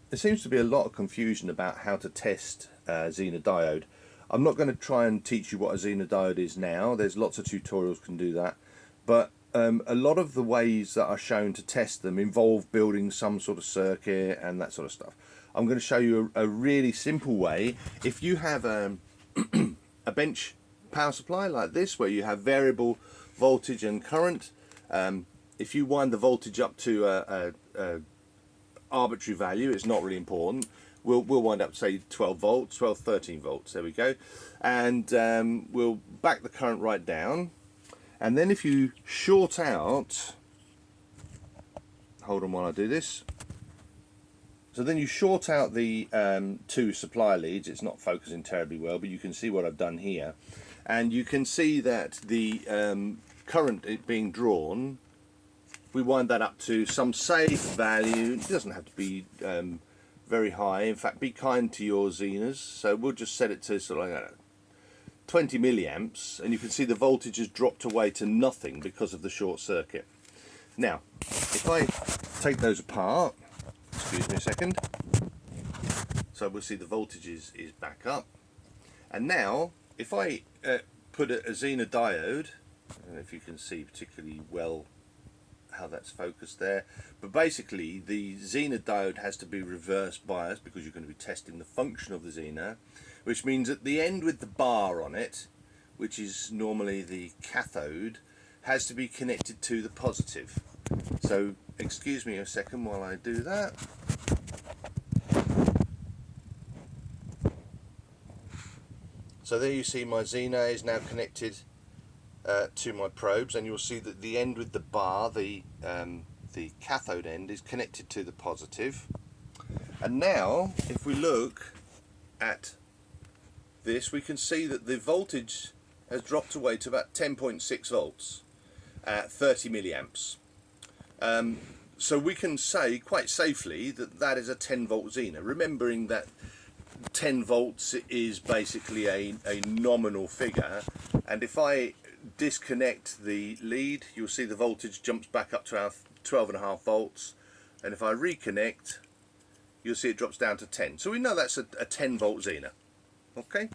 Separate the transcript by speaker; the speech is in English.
Speaker 1: There seems to be a lot of confusion about how to test Zener Diode. I'm not going to try and teach you what a Zener Diode is now. There's lots of tutorials can do that, but a lot of the ways that are shown to test them involve building some sort of circuit and that sort of stuff. I'm going to show you a really simple way. If you have a bench power supply like this, where you have variable voltage and current, if you wind the voltage up to a arbitrary value, it's not really important, we'll wind up, say, 12 volts, 13 volts, there we go, and we'll back the current right down, and then if you short out, hold on while I do this, so then you short out the two supply leads. It's not focusing terribly well, but you can see what I've done here, and you can see that the current being drawn, we wind that up to some safe value. It doesn't have to be very high. In fact, be kind to your Zeners. So we'll just set it to sort of like 20 milliamps, and you can see the voltage has dropped away to nothing because of the short circuit. Now, if I take those apart, excuse me a second, so we'll see the voltage is back up. And now, if I put a Zener diode, I don't know if you can see particularly well how that's focused there, but basically the Zener diode has to be reverse biased because you're going to be testing the function of the Zener, which means at the end with the bar on it, which is normally the cathode, has to be connected to the positive. So excuse me a second while I do that. So there you see my Zener is now connected to my probes, and you'll see that the end with the bar, the cathode end, is connected to the positive. And now if we look at this, we can see that the voltage has dropped away to about 10.6 volts at 30 milliamps. So we can say quite safely that that is a 10 volt Zener, remembering that 10 volts is basically a nominal figure, and if I disconnect the lead, you'll see the voltage jumps back up to our 12.5 volts, and if I reconnect, you'll see it drops down to 10. So we know that's a 10 volt Zener. Okay.